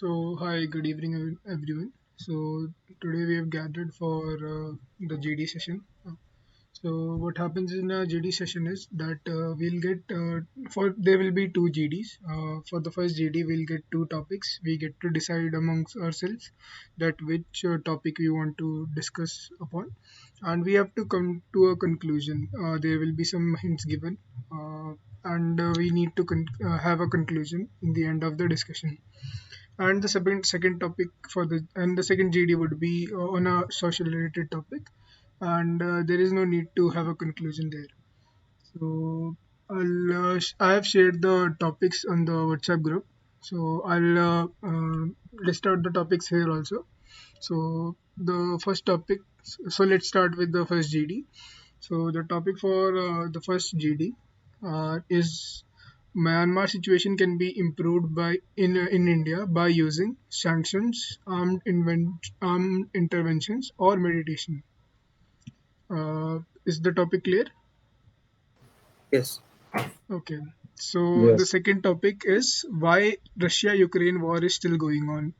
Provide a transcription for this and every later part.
Hi, good evening, everyone. Today we have gathered for the GD session. So, what happens in a GD session is that we'll get there will be two GDs. For the first GD, we'll get two topics. We get to decide amongst ourselves that which topic we want to discuss upon, and we have to come to a conclusion. There will be some hints given, and we need to have a conclusion in the end of the discussion. And the second topic for the second GD would be on a social related topic, and there is no need to have a conclusion there. So I have shared the topics on the WhatsApp group, so I'll list out the topics here also. So the first topic, so let's start with the first GD. So the topic for the first GD is Myanmar situation can be improved in India by using sanctions, armed interventions, or meditation. Is the topic clear? Yes. Okay. So the Yes. second topic is why Russia-Ukraine war is still going on.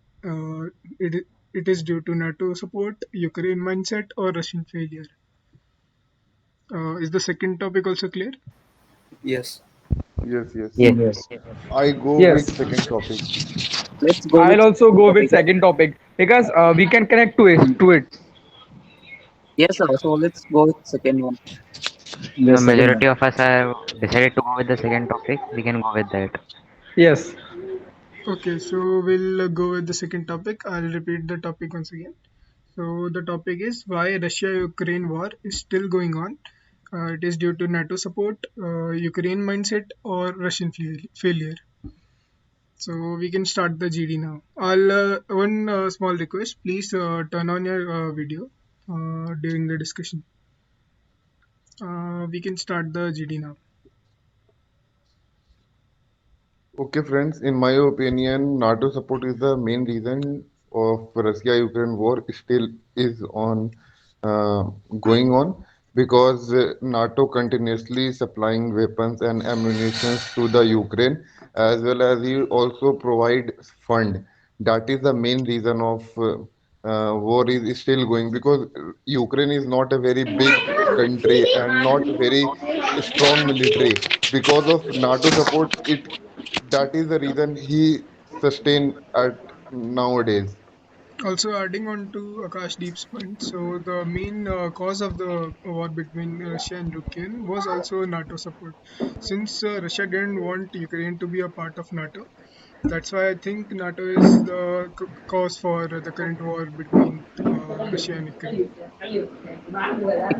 It is due to NATO support, Ukraine mindset, or Russian failure. Is the second topic also clear? Yes. Yes, yes. Yes. Yes. I go with Yes, second topic. Let's go with I'll also second go with topic. second topic because we can connect to it. Yes, sir. So let's go with second one. The Yes, second majority one. of us have decided to go with the second topic. We can go with that. Yes. Okay, so we'll go with the second topic. I'll repeat the topic once again. So the topic is why Russia-Ukraine war is still going on. It is due to NATO support, Ukraine mindset, or Russian failure. So we can start the GD now. I'll one small request. Please turn on your video during the discussion. We can start the GD now. Okay, friends, in my opinion, NATO support is the main reason of Russia-Ukraine war still is on uh, going on because NATO continuously supplying weapons and ammunition to the Ukraine as well as he also provide fund. That is the main reason of war is still going because Ukraine is not a very big country and not very strong military. Because of NATO support, it that is the reason he sustained at nowadays. Also, adding on to Akash Deep's point, so the main cause of the war between Russia and Ukraine was also NATO support. Since Russia didn't want Ukraine to be a part of NATO, that's why I think NATO is the cause for the current war between Russia and Ukraine.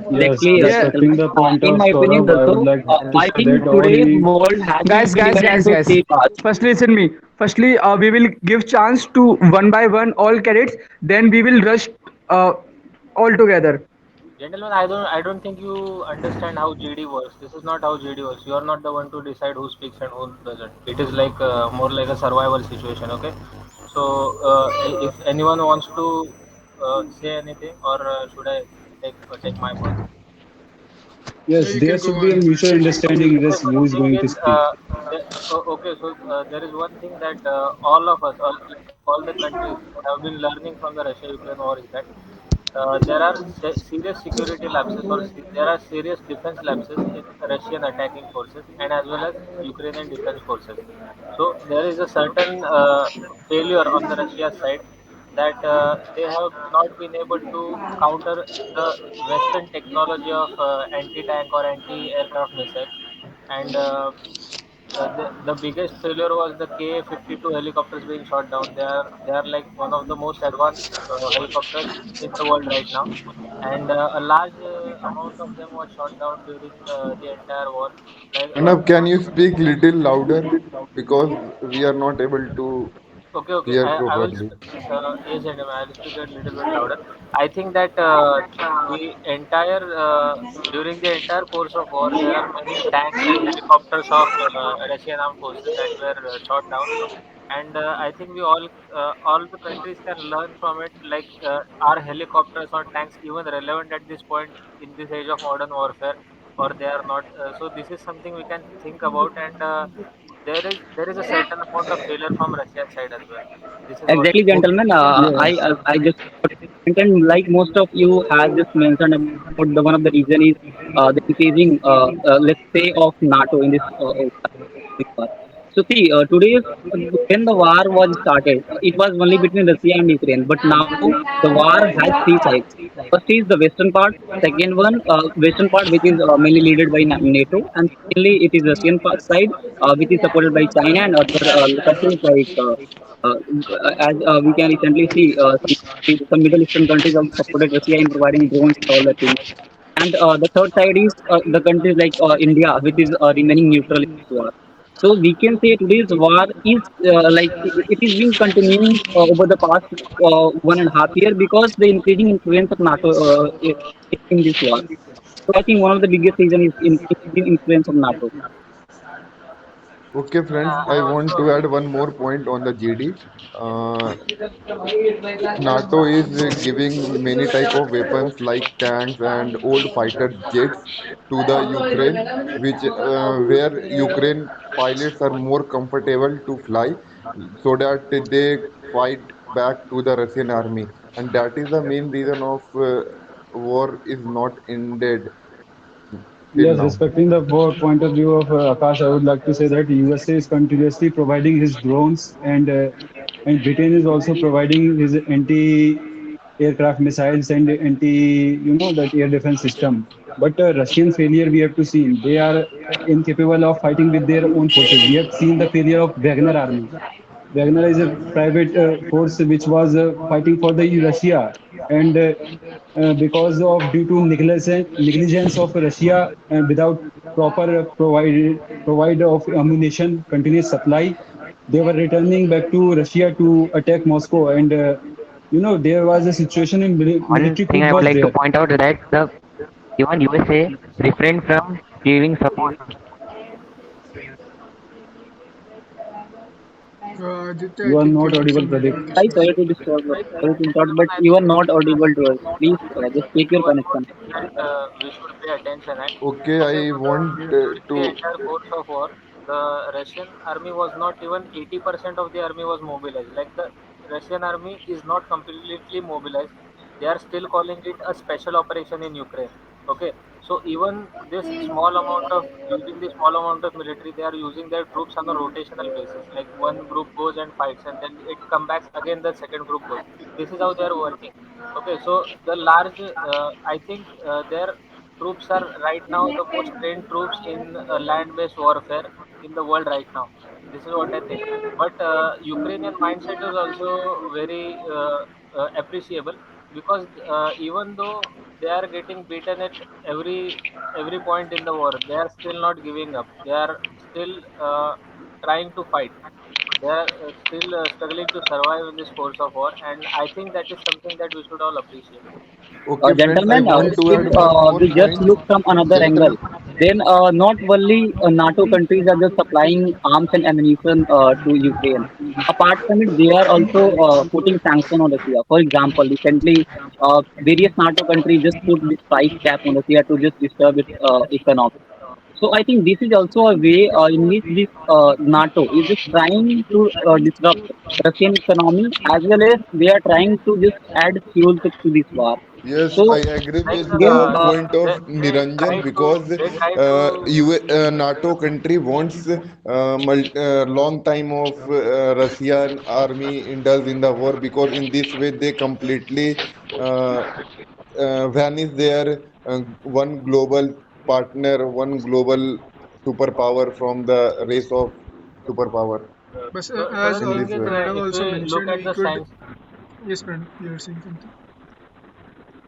Yes, Exactly, Yeah, respecting the point in of my opinion, Saurabh, I would also, like to I say think that today's only world has been divided guys, into guys. three parts. Firstly, listen me. Firstly, we will give chance to one by one all cadets. Then we will rush uh, all together. Gentlemen, I don't think you understand how GD works. This is not how GD works. You are not the one to decide who speaks and who doesn't. It is like more like a survival situation. Okay, so if anyone wants to say anything, or should I take my part? Yeah, yes, you there can go should be a on, mutual Akash. understanding in Okay, this so who the is thing going to is, speak. okay, so there is one thing that all of us, all the countries have been learning from the Russia-Ukraine war is that there are serious security lapses or there are serious defense lapses in Russian attacking forces and as well as Ukrainian defense forces. So there is a certain failure on the Russia side that they have not been able to counter the Western technology of anti-tank or anti-aircraft missiles, and the biggest failure was the Ka-52 helicopters being shot down. They are like one of the most advanced helicopters in the world right now, and a large amount of them was shot down during the entire war. Like Pranav, can you speak little louder because we are not able to okay, okay, hear I will. properly. Yes, gentlemen, I will speak a little bit louder. I think that the entire during the entire course of war, there are many tanks and helicopters of Russian armed forces that were shot down, and I think we all the countries can learn from it. Like, are helicopters or tanks even relevant at this point in this age of modern warfare, or they are not? So this is something we can think about, and there is a certain amount of failure from Russian side as well. This is what I Exactly, think. Okay. gentlemen. Yes. I just and like most of you have just mentioned about the one of the reason is the increasing let's say of NATO in this war. So see, today's when the war was started, it was only between Russia and Ukraine. But now the war has three sides. First is the western part. Second one, western part, which is mainly led by NATO, and secondly, it is Russian part side, which is supported by China and other countries like. Uh, as we can recently see, some Middle Eastern countries also supported Russia in providing drones and all the things. And the third side is the countries like India, which is remaining neutral in this war. So we can say today's war is it is being continuing over the past 1.5 year because the increasing influence of NATO in this war. So I think one of the biggest reason is increasing influence of NATO. Okay, friends, And I want also, to add one more point on the GD. Uh, NATO is giving many type of weapons like tanks and old fighter jets to the Ukraine, which where Ukraine pilots are more comfortable to fly, so that they fight back to the Russian army, and that is the main reason of war is not ended till Yes, now. respecting the point of view of Akash, I would like to say that USA is continuously providing his drones, and Britain is also providing his anti-aircraft missiles and that air defense system. But Russian failure we have to see. They are incapable of fighting with their own forces. We have seen the failure of Wagner army. Wagner is a private force which was fighting for the Russia, and because of due to negligence of Russia and without proper provide of ammunition, continuous supply, they were returning back to Russia to attack Moscow, and there was a situation in One military thing coup I would was like to there. point out that the even USA refrained from giving support. Aditya, I You are think not your audible, some Pradeep. network Hi, issues. sorry to disturb, sorry to interrupt, but gentlemen, I you are think not audible to us. Please just take your one more connection. thing that we should pay attention at. Okay, Okay, I so want during the to. entire course of war, the Russian army was not even 80% of the army was mobilized. Like the Russian army is not completely mobilized. They are still calling it a special operation in Ukraine. Okay, so even this small amount of using the small amount of military, they are using their troops on a rotational basis. Like one group goes and fights, and then it comes back again. The second group goes. This is how they are working. Okay, so the large, I think their troops are right now the most trained troops in land-based warfare in the world right now. This is what I think. But Ukrainian mindset is also very appreciable because even though they are getting beaten at every point in the war, they are still not giving up. They are still trying to fight. They are still struggling to survive in this course of war, and I think that is something that we should all appreciate. Okay, friends, I Gentlemen, Yeah, want to if add one more we just point. look from another angle, Gentlemen, then not only NATO countries are just supplying arms and ammunition to Ukraine. Apart from it, they are also putting sanctions on Russia. For example, recently, various NATO countries just put this price cap on Russia to just disturb its economy. So I think this is also a way in which this NATO is just trying to disrupt Russian economy as well as they are trying to just add fuel to this war. yes, I So agree Like with again, the point they, of they try Niranjan to because they try to NATO country wants long time of Russian army indulge in the war because in this way they completely uh, vanish their one global partner, one global superpower from the race of superpower but so the as in thing this is way. Pranav if also we look mentioned, at we the could. science. Yes, Pranav, you were saying something.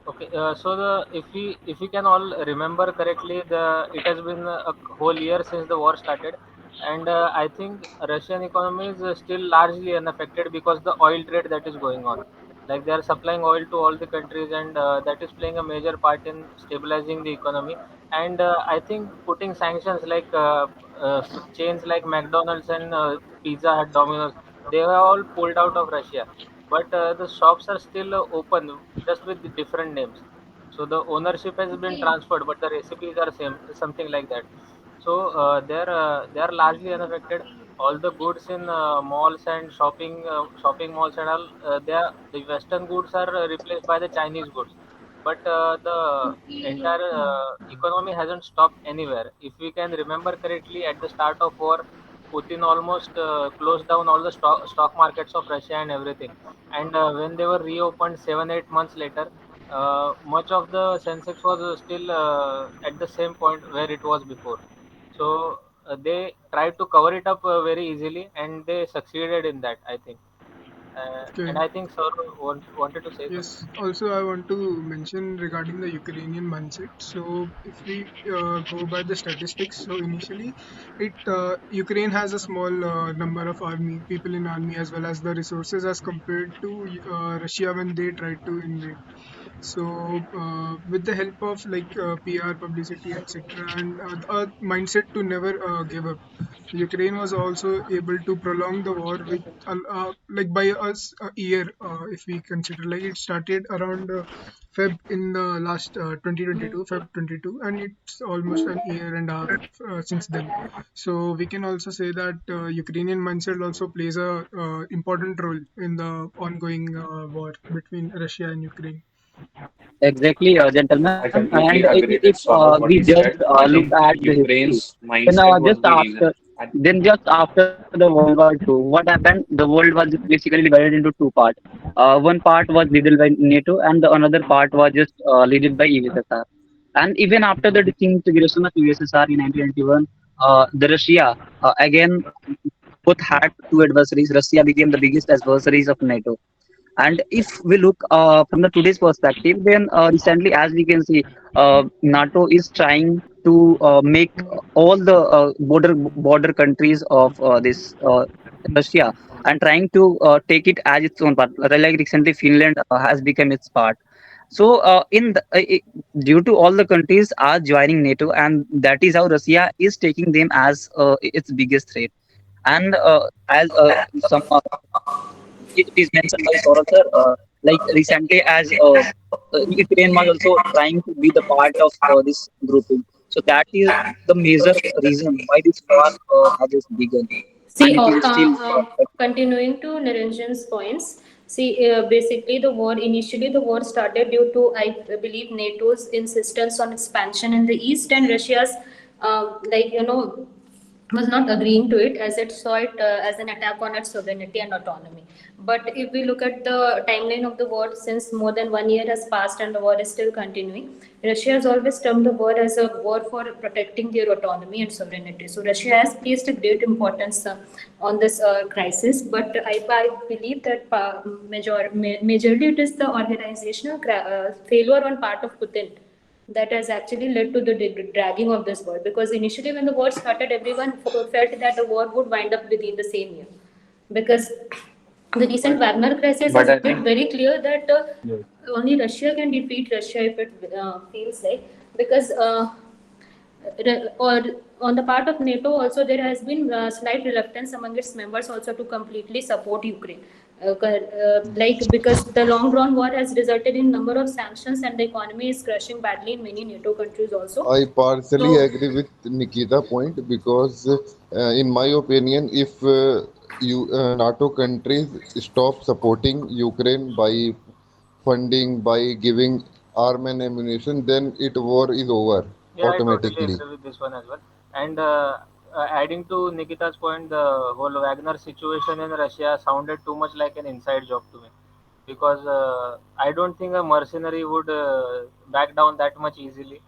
Okay, so the if we can all remember correctly, the it has been a whole year since the war started, and I think Russian economy is still largely unaffected because the oil trade that is going on. Like they are supplying oil to all the countries, and that is playing a major part in stabilizing the economy. And I think putting sanctions like chains like McDonald's and Pizza Hut, Domino's, they have all pulled out of Russia, but the shops are still open just with the different names. So the ownership has been transferred, but the recipes are same, something like that. So they are largely unaffected. all the goods in malls and shopping malls and all, the Western goods are replaced by the Chinese goods. But the entire economy hasn't stopped anywhere. If we can remember correctly, at the start of war, Putin almost closed down all the stock markets of Russia and everything. And when they were reopened 7 8 months later, much of the Sensex was still at the same point where it was before. So they tried to cover it up very easily, and they succeeded in that, I think. And Okay. I think Sir wanted to say something. Yes, also I want to mention regarding the Ukrainian mindset. So if we go by the statistics, so initially it Ukraine has a small number of army people in army as well as the resources as compared to Russia when they tried to invade. So with the help of like PR, publicity, etc., and a mindset to never give up, Ukraine was also able to prolong the war with like by us a year, if we consider. Like it started around Feb in the last 2022, Feb 22, and it's almost an year and a half since then. So we can also say that Ukrainian mindset also plays a important role in the ongoing war between Russia and Ukraine. Exactly, gentlemen. I And completely if agree with sort of we what he just said. I look think at the history, Ukraine's then mindset just was the after reason. And the World War II, what happened? The world was basically divided into two parts. One part was led by NATO, and the another part was just led by USSR. And even after the disintegration of USSR in 1991, the Russia again both had two adversaries. Russia became the biggest adversaries of NATO. And if we look from the today's perspective, then recently, as we can see, NATO is trying to make all the border countries of this Russia and trying to take it as its own part. Like recently, Finland has become its part. So, due to all the countries are joining NATO, and that is how Russia is taking them as its biggest threat. And as some it is mentioned by Saurabh sir, like recently as Ukraine was also trying to be the part of this grouping. So that is the major reason why this war has just begun, See, and it is still continuing to Niranjan's points. See, basically, initially the war started due to, I believe, NATO's insistence on expansion in the east and Russia's, was not agreeing to it as it saw it as an attack on its sovereignty and autonomy. But if we look at the timeline of the war, since more than 1 year has passed and the war is still continuing, Russia has always termed the war as a war for protecting their autonomy and sovereignty. So Russia has placed a great importance on this crisis. But I believe that majorly it is the organizational failure on part of Putin that has actually led to the dragging of this war. Because initially, when the war started, everyone felt that the war would wind up within the same year. Because the recent Wagner crisis but has I made think very clear that Yes. only Russia can defeat Russia if it feels like. Because or on the part of NATO also there has been slight reluctance among its members also to completely support Ukraine. Like because the long drawn war has resulted in number of sanctions and the economy is crashing badly in many NATO countries also. I partially So agree with Nikita point because, in my opinion, if NATO countries stop supporting Ukraine by funding, by giving arm and ammunition, then it war is over Yeah, I totally automatically. agree with this one as well. And adding to Nikita's point, the whole Wagner situation in Russia sounded too much like an inside job to me, because I don't think a mercenary would back down that much easily.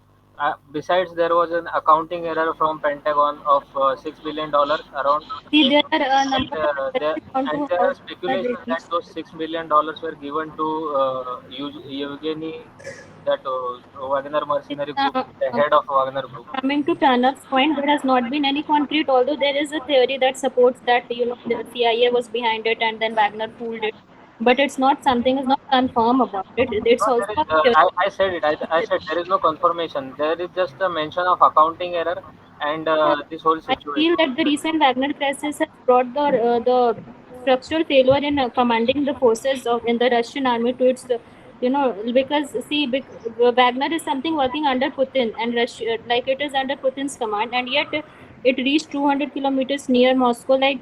Besides, there was an accounting error from Pentagon of $6 billion around, see okay, there are a number and of questions on and to there how are speculations that those $6 billion were given to Yevgeny, that Wagner mercenary group, the uh, head of Wagner group. coming to Tanav's point, there has not been any concrete, although there is a theory that supports that the CIA was behind it and then Wagner fooled it. But it's not something is not confirmed about it. It's No, also there is. a theory. I said it. I said there is no confirmation. There is just a mention of accounting error and Yeah, this whole I feel situation. that the recent Wagner crisis has brought the structural failure in commanding the forces of in the Russian army to its because see Wagner is something working under Putin and Russia like it is under Putin's command, and yet It reached 200 kilometers near Moscow. Like,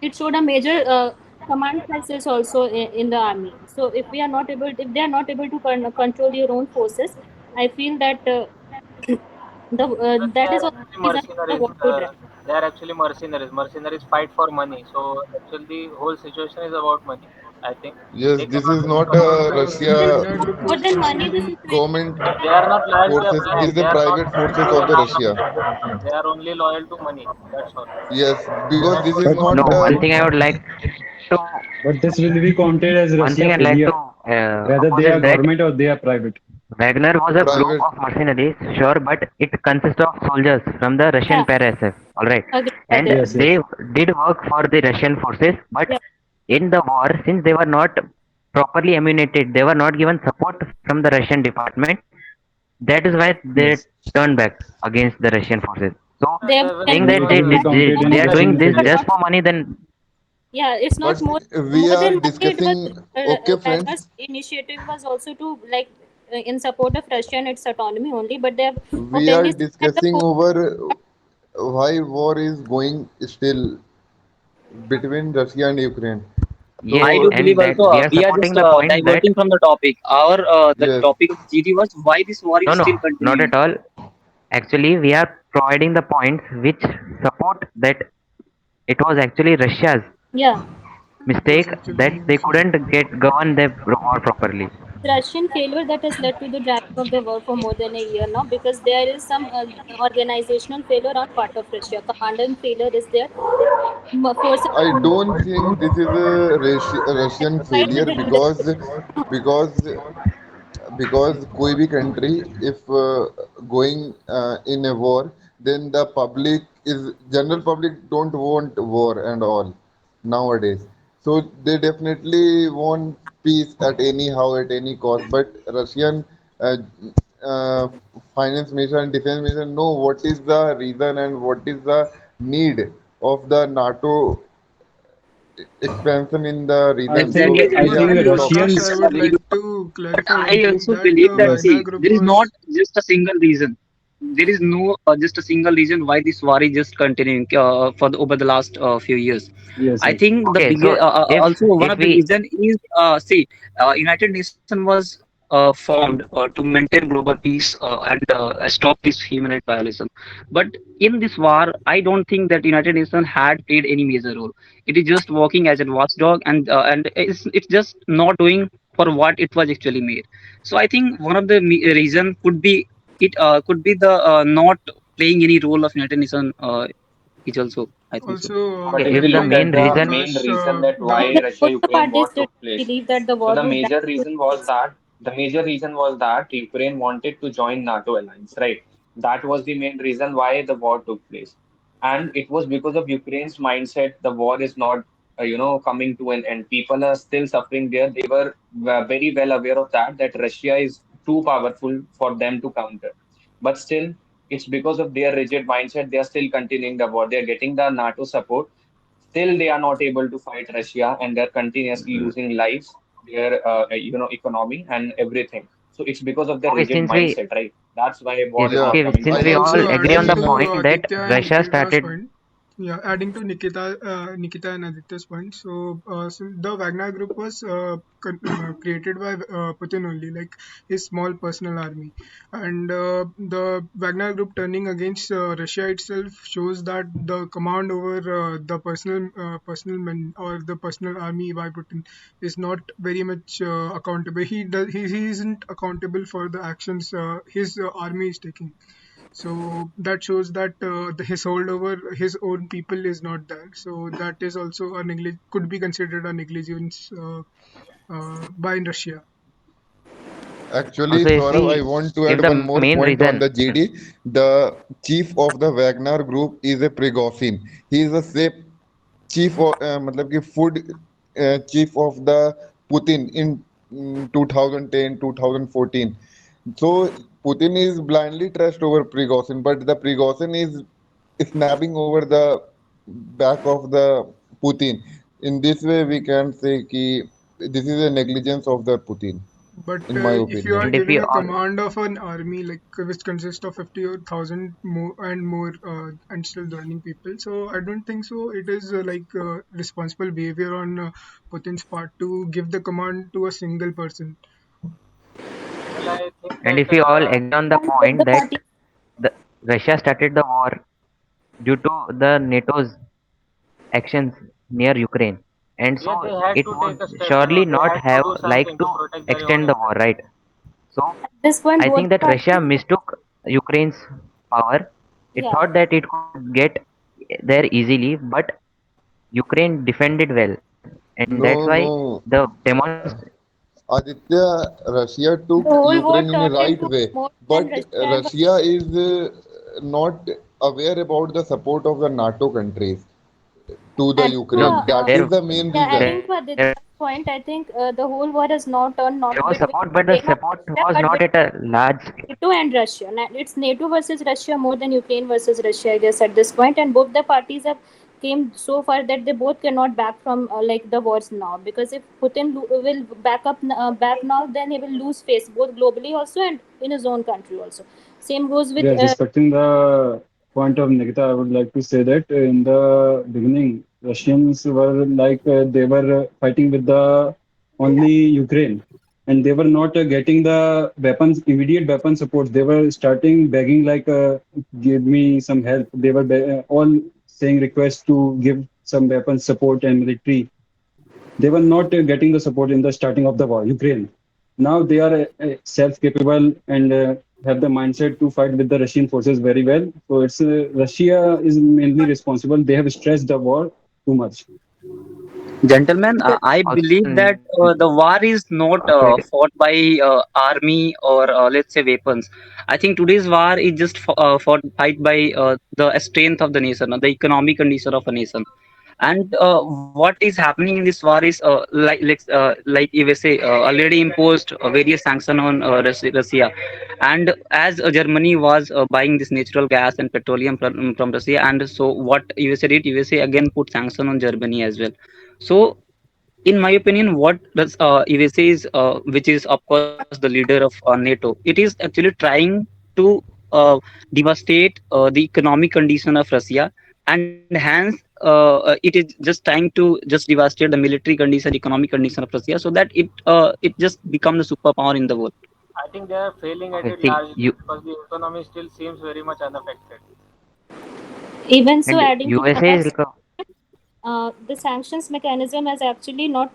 it showed a major command crisis also in the army. So if they are not able to control their own forces, I feel that They that are is also actually the reason for the mercenaries. war to drag. They are actually mercenaries. Mercenaries fight for money. So actually, the whole situation is about money. I think Yes, they this cannot is really not support a the. The Russia Wagner Group More was than money, the personally situation. government They are not loyal to a forces. Is brand. the They are not private loyal forces to of an the Russia. organization. They are only loyal to money. That's all. Yes, because That's this what is they But want. not No, but one this, thing I would like to but this will be counted as one thing Russia I'd like to failure, whether oppose they is are that government or they are private. Wagner was a group private. of mercenaries, sure, but it consists of soldiers from the Russian Yeah, para-SF, all right, agree, and agree. Yes, they yes. did work for the Russian forces, but Yeah, in the war, since they were not properly ammunited, they were not given support from the Russian department. That is why they Yes. turned back against the Russian forces. So, No, they they were will. saying like So that it will Because be counted more in they than are money. doing Russian this They are failure. just not. for money, then Yeah, it's But not we more are than money. It was discussing. Okay, friends. Wagner's initiative was also to like in support of Russia and its autonomy only, but they have We are openly said that the discussing over why war is going still between Russia and Ukraine. yes, I do So believe and that also we are we are supporting just the point that diverting from the topic. Our the yes, topic of GD was why this war no, is no, still not at continuing. all. Actually, we are providing the points which support that it was actually Russia's yeah, it was mistake that actually they Russian. couldn't get govern their war properly. Russian failure that has led to the dragging of the war for more than a year now, because there is some organizational failure on part of Russia. Commandant failure is there. Forces I don't think this is a Russian fight with failure the leadership. because because कोई भी country if going in a war, then the public is general public don't want war and all nowadays, so they definitely want peace at any how at any cost, but Russian uh, uh, finance minister and defense minister know what is the reason and what is the need of the NATO expansion in the region, Exactly, so I we exactly. have think I to also talk. First, believe I Russians. would like you, to but clarify one I thing also that believe that Wagner see, Group there is not was just a single reason. There is no just a single reason why this war is just continuing for over the last few years. Yes, I yes. think the Okay, biggest so also one if of the we reason is see United Nations was formed to maintain global peace and stop this human rights violation. But in this war, I don't think that United Nations had played any major role. It is just working as a watchdog, and it's just not doing for what it was actually made. So I think one of the reason could be the not playing any role of United Nations is also I think so. also But okay, if if we the look like at main the reason, main Akash, reason that Both why the, the both the Russia-Ukraine parties war did took place, believe that the so war will drag to the major reason was that Ukraine wanted to join NATO alliance, right? That was the main reason why the war took place, and it was because of Ukraine's mindset. The war is not, coming to an end. People are still suffering there. They were very well aware of that Russia is too powerful for them to counter, but still it's because of their rigid mindset, they are still continuing the war. They are getting the NATO support. Still, they are not able to fight Russia, and they're continuously losing lives, their economy and everything. So it's because of their okay, rigid since we mindset, right? That's why war yes, is Yeah, not okay, coming to since an we end. all also agree on adding the to in point that Aditya and Russia Nikita's started. point. Yeah, adding to Nikita and Aditya's point. So the Wagner Group was created by Putin only, like his small personal army, and the Wagner Group turning against Russia itself shows that the command over the personal men or the personal army by Putin is not very much accountable. He isn't accountable for the actions his army is taking, so that shows that his hold over his own people is not there, so that is also could be considered a negligence by Russia. actually, Also, if Saurabh, I we want to if add the one more main point on reason, the GD. The chief of the Wagner Group is a Prigozhin. He is the same chief of, मतलब कि food chief of the Putin in 2010, 2014. So Putin is blindly trust over Prigozhin, but the Prigozhin is snapping over the back of the Putin. In this way, we can say कि this is a negligence of the Putin. But in my if you are opinion. And if we giving a all command of an army like which consists of 50,000 more and more and still joining people, so I don't think so. It is responsible behavior on Putin's part to give the command to a single person. Well, I think and that if we all agree on the And both the point that parties, the Russia started the war due to the NATO's actions near Ukraine, and yeah, they so had it to take would a step. surely They not had to have do like something to to protect their own extend the war, interest. right? So at this point, I both think the that Russia parties, mistook Ukraine's power. It yeah. thought that it could get there easily, but Ukraine defended well, and No, that's why no, the demonst Aditya, Russia took The whole war Ukraine in a turned right into way, more than but Russia and Russia is not aware about the support of the NATO countries to the adding to Ukraine. no, That is the main yeah, reason. adding to Aditya's point, I think the whole war has now turned not there was between support, but the Ukraine or support Russia, was but not at between a large scale. NATO and Russia. It's NATO versus Russia more than Ukraine versus Russia, I guess, at this point. And both the parties have came so far that they both cannot back from the wars now. Because if Putin will back now, then he will lose face both globally also and in his own country also. Same goes with Yes, respecting the point of Nikita, I would like to say that in the beginning, Russians were like they were fighting with the only Ukraine, and they were not getting the weapons, immediate weapon support. They were starting begging like, "Give me some help." They were all saying requests to give some weapon support and military. They were not getting the support in the starting of the war, Ukraine. Now they are self-capable and have the mindset to fight with the Russian forces very well. So it's Russia is mainly responsible. They have stressed the war too much. Gentlemen, I Also, believe that the war is not fought by army or let's say weapons. I think today's war is just fought fight by the strength of the nation, the economic condition of a nation. And what is happening in this war is like USA already imposed various sanction on Russia, and as Germany was buying this natural gas and petroleum from Russia, and so what USA did, USA again put sanction on Germany as well. So in my opinion, what does USA is, which is of course the leader of NATO, it is actually trying to devastate the economic condition of Russia, and hence it is just trying to just devastate the military condition, economic condition of Russia, so that it just become the superpower in the world. I think they are failing at okay, it see largely you because the economy still seems very much unaffected. even so, and adding to USA is Pranav's, the sanctions mechanism has actually not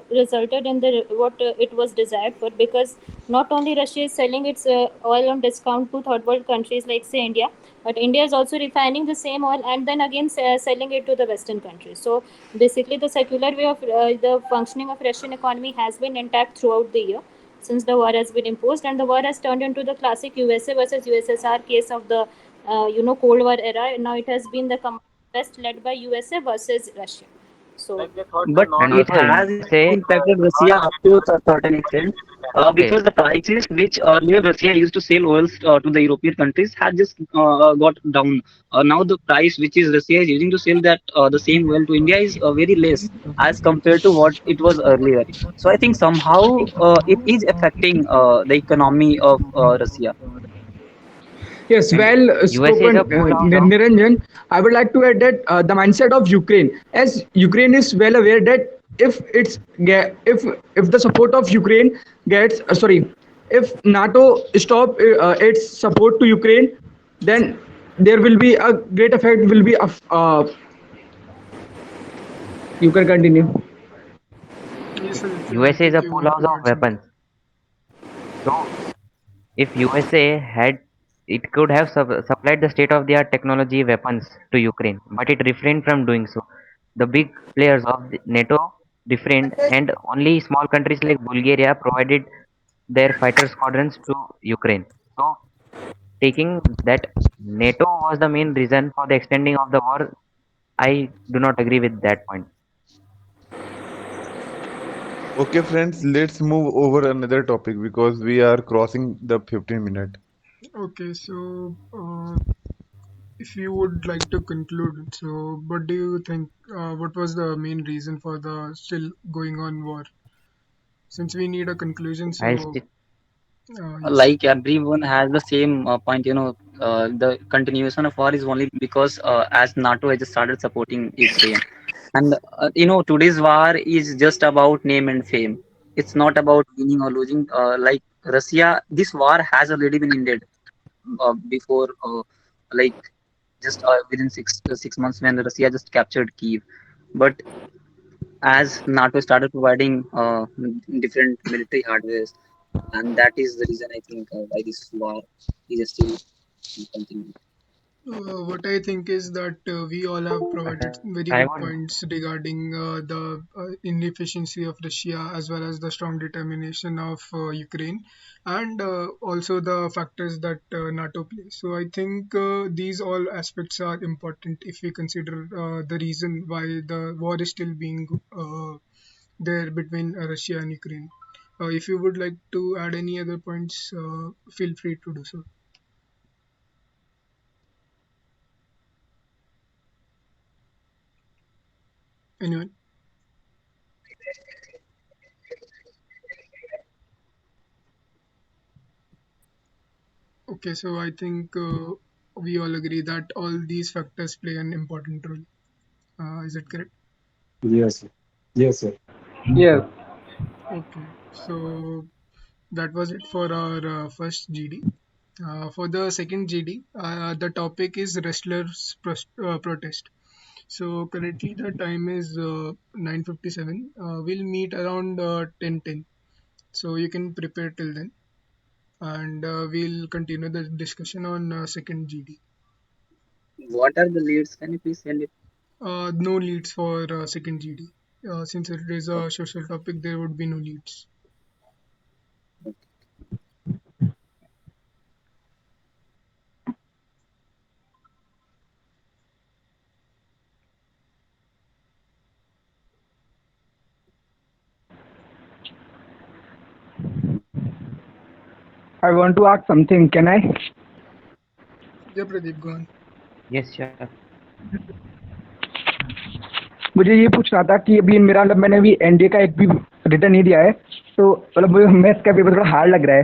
resulted in the what it was desired for, because not only Russia is selling its oil on discount to third world countries like say India, but India is also refining the same oil and then again selling it to the Western countries. So basically, the secular way of the functioning of Russian economy has been intact throughout the year since the war has been imposed, and the war has turned into the classic USA versus USSR case of the Cold War era. Now it has been the West led by USA versus Russia. So Like they thought the But and North it also would has USA. impacted the North Russia would up get to a invaded, certain but extent, it didn't happen. Okay, because the prices which earlier Russia used to sell oils to the European countries had just got down. Now the price which is Russia is using to sell that the same oil to India is very less as compared to what it was earlier. So I think somehow it is affecting the economy of Russia. Yes, and well USA is spoken, a poorhouse of Niranjan. I would like to add that the mindset of Ukraine, as Ukraine is well aware that if the support of Ukraine gets if NATO stop its support to Ukraine, then there will be a great effect. Will be of you can continue. Yes, Aditya, I USA is think a you wanted poorhouse to of add something. weapons. So if USA had, it could have supplied the state-of-the-art technology weapons to Ukraine, but it refrained from doing so. The big players of the NATO refrained, and only small countries like Bulgaria provided their fighter squadrons to Ukraine. So, taking that NATO was the main reason for the extending of the war, I do not agree with that point. Okay, friends, let's move over another topic because we are crossing the 15 minute. Okay, so if you would like to conclude, so what do you think? What was the main reason for the still going on war? since we need a conclusion. I'll So stick. yes. Like everyone has the same point, the continuation of war is only because as NATO has just started supporting Ukraine. And today's war is just about name and fame. It's not about winning or losing. Like Russia, this war has already been ended before, like just within 6 months when Russia just captured Kiev. But as NATO started providing different military hardwares, and that is the reason I think why this war is still continuing. What I think is that we all have provided very I good would. points regarding the inefficiency of Russia as well as the strong determination of Ukraine, and also the factors that NATO plays. So I think these all aspects are important if we consider the reason why the war is still being there between Russia and Ukraine. If you would like to add any other points, feel free to do so. Anyone? Okay, so I think we all agree that all these factors play an important role. Is it correct? Yes, sir. Yes, sir. Yes. Okay, so that was it for our first GD. For the second GD, the topic is wrestlers protest. So currently the time is 9:57. We'll meet around 10:10. So you can prepare till then, and we'll continue the discussion on second GD. What are the leads? Can you please send it? No leads for second GD. Since it is a social topic, there would be no leads. I want to ask something. Can I? Yeah, Pradeep, go on. Yes, sure. मुझे ये पूछना था कि अभी मेरा मतलब मैंने अभी एनडीए का एक भी रिटर्न नहीं दिया है, तो मतलब मुझे मैथ्स का पेपर थोड़ा हार्ड लग रहा है,